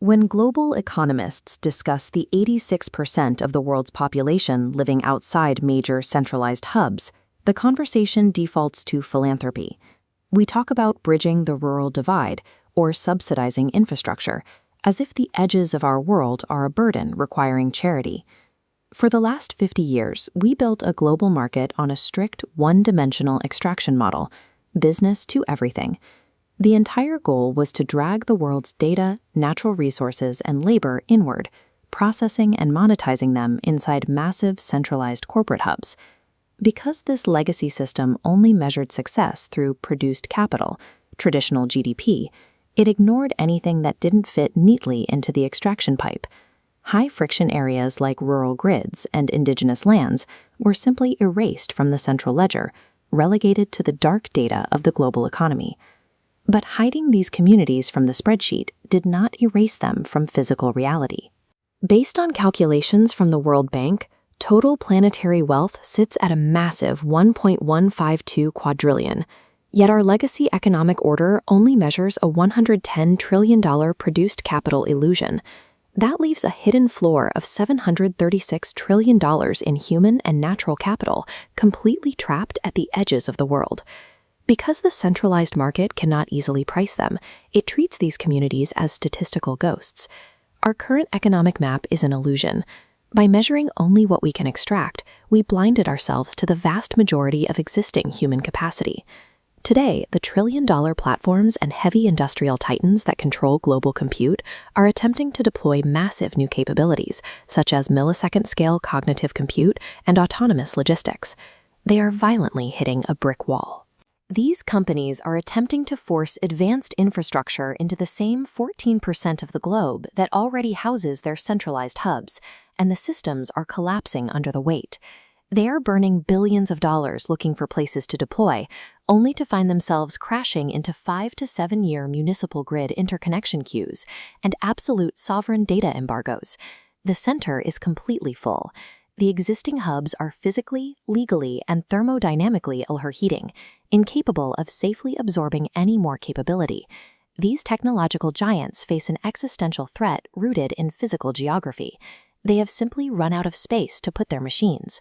When global economists discuss the 86% of the world's population living outside major centralized hubs, the conversation defaults to philanthropy. We talk about bridging the rural divide or subsidizing infrastructure, as if the edges of our world are a burden requiring charity. For the last 50 years, we built a global market on a strict one-dimensional extraction model, business to everything. The entire goal was to drag the world's data, natural resources, and labor inward, processing and monetizing them inside massive centralized corporate hubs. Because this legacy system only measured success through produced capital, traditional GDP, it ignored anything that didn't fit neatly into the extraction pipe. High-friction areas like rural grids and indigenous lands were simply erased from the central ledger, relegated to the dark data of the global economy. But hiding these communities from the spreadsheet did not erase them from physical reality. Based on calculations from the World Bank, total planetary wealth sits at a massive 1.152 quadrillion, yet our legacy economic order only measures a $110 trillion produced capital illusion. That leaves a hidden floor of $736 trillion in human and natural capital, completely trapped at the edges of the world. Because the centralized market cannot easily price them, it treats these communities as statistical ghosts. Our current economic map is an illusion. By measuring only what we can extract, we blinded ourselves to the vast majority of existing human capacity. Today, the trillion-dollar platforms and heavy industrial titans that control global compute are attempting to deploy massive new capabilities, such as millisecond-scale cognitive compute and autonomous logistics. They are violently hitting a brick wall. These companies are attempting to force advanced infrastructure into the same 14% of the globe that already houses their centralized hubs, and the systems are collapsing under the weight. They are burning billions of dollars looking for places to deploy, only to find themselves crashing into 5 to 7 year municipal grid interconnection queues and absolute sovereign data embargoes. The center is completely full. The existing hubs are physically, legally, and thermodynamically overheating, incapable of safely absorbing any more capability. These technological giants face an existential threat rooted in physical geography. They have simply run out of space to put their machines.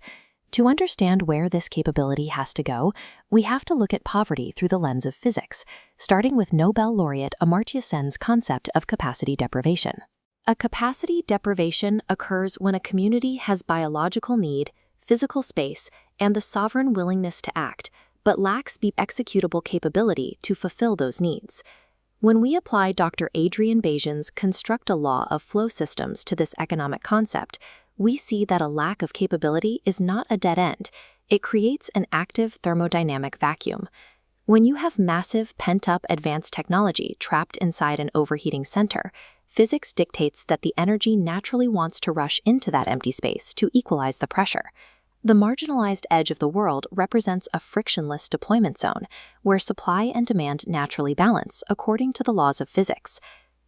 To understand where this capability has to go, we have to look at poverty through the lens of physics, starting with Nobel laureate Amartya Sen's concept of capacity deprivation. A capacity deprivation occurs when a community has biological need, physical space, and the sovereign willingness to act, but lacks the executable capability to fulfill those needs. When we apply Dr. Adrian Bajan's construct a law of flow systems to this economic concept, we see that a lack of capability is not a dead end. It creates an active thermodynamic vacuum. When you have massive pent-up advanced technology trapped inside an overheating center, physics dictates that the energy naturally wants to rush into that empty space to equalize the pressure. The marginalized edge of the world represents a frictionless deployment zone, where supply and demand naturally balance according to the laws of physics.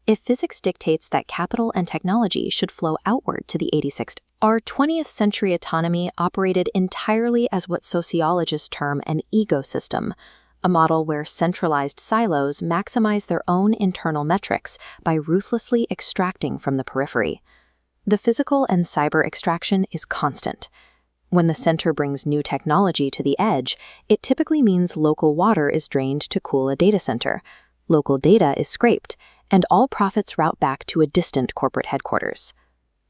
If physics dictates that capital and technology should flow outward to the 86th, our 20th century autonomy operated entirely as what sociologists term an ecosystem, a model where centralized silos maximize their own internal metrics by ruthlessly extracting from the periphery. The physical and cyber extraction is constant. When the center brings new technology to the edge, it typically means local water is drained to cool a data center, local data is scraped, and all profits route back to a distant corporate headquarters.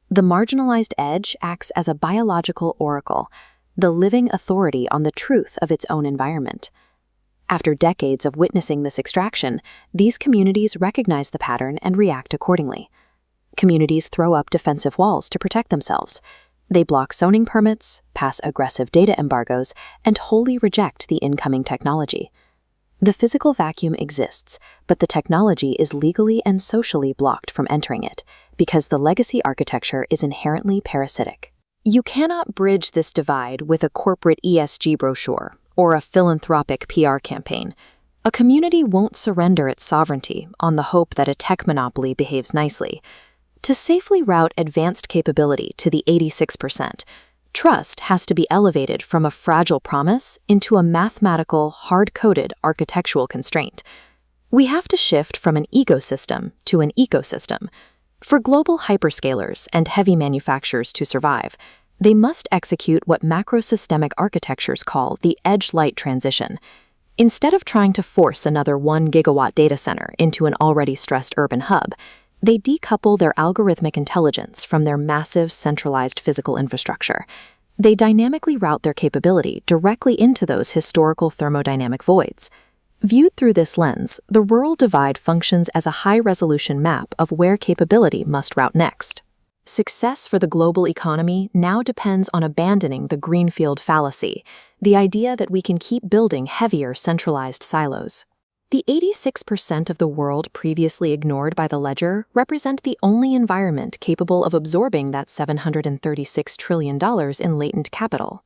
The marginalized edge acts as a biological oracle, the living authority on the truth of its own environment. After decades of witnessing this extraction, these communities recognize the pattern and react accordingly. Communities throw up defensive walls to protect themselves. They block zoning permits, pass aggressive data embargoes, and wholly reject the incoming technology. The physical vacuum exists, but the technology is legally and socially blocked from entering it, because the legacy architecture is inherently parasitic. You cannot bridge this divide with a corporate ESG brochure or a philanthropic PR campaign. A community won't surrender its sovereignty on the hope that a tech monopoly behaves nicely. To safely route advanced capability to the 86%, trust has to be elevated from a fragile promise into a mathematical, hard-coded architectural constraint. We have to shift from an ecosystem to an ecosystem. For global hyperscalers and heavy manufacturers to survive, they must execute what macrosystemic architectures call the edge-light transition. Instead of trying to force another 1 gigawatt data center into an already stressed urban hub, they decouple their algorithmic intelligence from their massive centralized physical infrastructure. They dynamically route their capability directly into those historical thermodynamic voids. Viewed through this lens, the rural divide functions as a high-resolution map of where capability must route next. Success for the global economy now depends on abandoning the greenfield fallacy, the idea that we can keep building heavier centralized silos. The 86% of the world previously ignored by the ledger represent the only environment capable of absorbing that $736 trillion in latent capital.